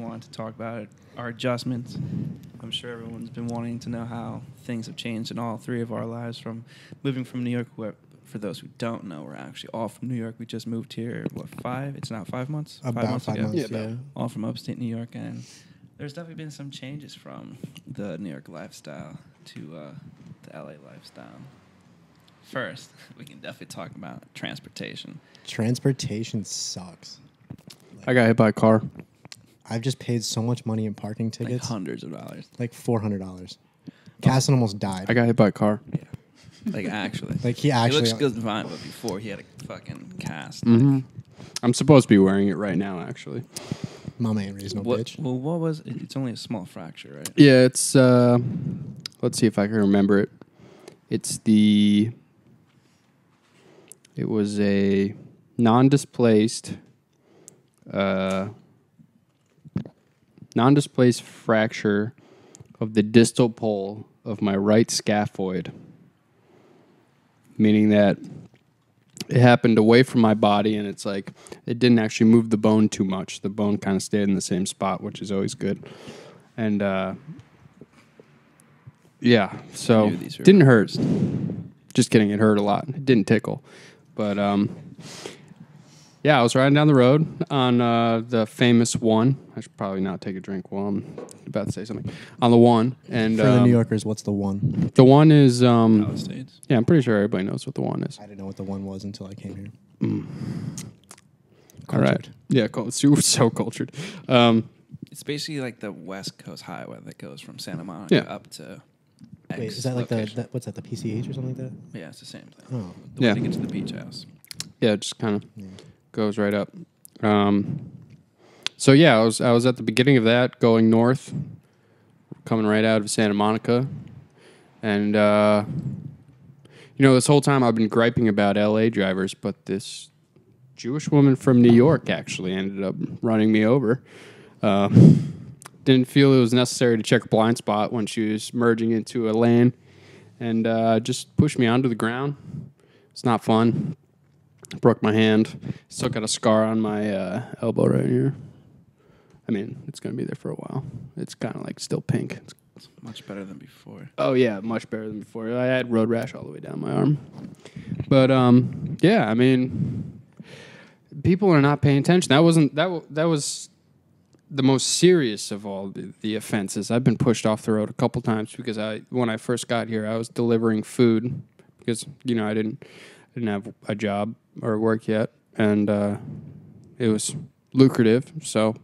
wanted to talk about it, our adjustments. I'm sure everyone's been wanting to know how things have changed in all three of our lives from moving from New York. For those who don't know, we're actually all from New York. We just moved here, It's now 5 months? About 5 months, yeah. All from upstate New York, and there's definitely been some changes from the New York lifestyle to the LA lifestyle. First, we can definitely talk about transportation. Transportation sucks. I got hit by a car. I've just paid so much money in parking Like tickets. hundreds of dollars. Like $400. Casson almost died. I got hit by a car. Yeah. Like, actually. Like, he actually... He looks good fine, but before, he had a fucking cast. Mm-hmm. I'm supposed to be wearing it right now, actually. Mama ain't raised no bitch. Well, what was it? It's only a small fracture, right? Yeah, it's... let's see if I can remember it. It was a non-displaced fracture of the distal pole of my right scaphoid, meaning that it happened away from my body, and it's like it didn't actually move the bone too much. The bone kind of stayed in the same spot, which is always good. And yeah, so didn't hurt. Just kidding, it hurt a lot. It didn't tickle. But yeah, I was riding down the road on the famous one. I should probably not take a drink while I'm about to say something. On the one. And for the New Yorkers, what's the one? The one is... States. Yeah, I'm pretty sure everybody knows what the one is. I didn't know what the one was until I came here. All right. Yeah, so cultured. It's basically like the West Coast Highway that goes from Santa Monica up to... Wait, is that like what's that, the PCH or something like that? Yeah, it's the same thing. Oh. The way to get to the beach house. Yeah, it just kind of goes right up. So yeah, I was at the beginning of that, going north, coming right out of Santa Monica, and this whole time I've been griping about LA drivers, but this Jewish woman from New York actually ended up running me over. Didn't feel it was necessary to check a blind spot when she was merging into a lane, and just pushed me onto the ground. It's not fun. Broke my hand. Still got a scar on my elbow right here. I mean, it's going to be there for a while. It's kind of like still pink. It's much better than before. Oh, yeah, much better than before. I had road rash all the way down my arm. But, yeah, I mean, people are not paying attention. That was the most serious of all the offenses. I've been pushed off the road a couple times because when I first got here, I was delivering food because, I didn't have a job or work yet, and it was lucrative, so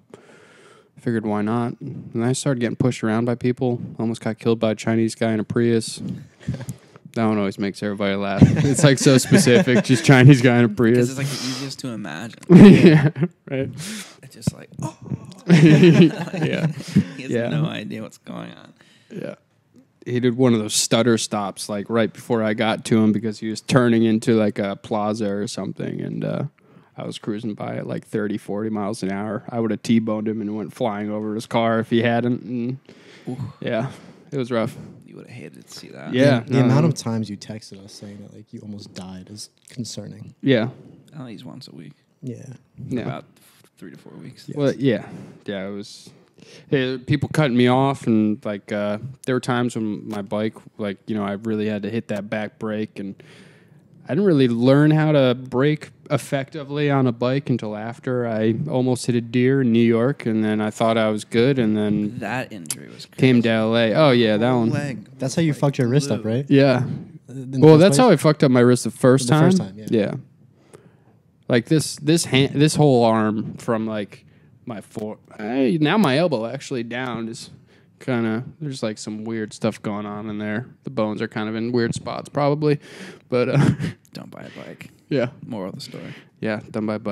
I figured why not. And I started getting pushed around by people. Almost got killed by a Chinese guy in a Prius. That one always makes everybody laugh. It's like so specific, just Chinese guy in a Prius. Because it's like the easiest to imagine. Yeah, right. It's just like, oh. Yeah. He has no idea what's going on. Yeah. He did one of those stutter stops like right before I got to him because he was turning into like a plaza or something, and I was cruising by at like 30, 40 miles an hour. I would have T-boned him and went flying over his car if he hadn't. And yeah, it was rough. You would have hated to see that. Yeah. The amount of times you texted us saying that like you almost died is concerning. Yeah. At least once a week. Yeah. About 3 to 4 weeks. Yes. Well, yeah. Yeah, it was... people cutting me off, and like there were times when my bike, like, I really had to hit that back brake, and I didn't really learn how to brake effectively on a bike until after I almost hit a deer in New York, and then I thought I was good, and then that injury was crazy. Came to LA. Oh yeah, that one. That's how you fucked your wrist up, right? Yeah. Well, that's how I fucked up my wrist the first time. Yeah. Like this whole arm from like my now my elbow actually down is kind of, there's like some weird stuff going on in there. The bones are kind of in weird spots probably, but don't buy a bike. Yeah. Moral of the story. Yeah, don't buy a bike.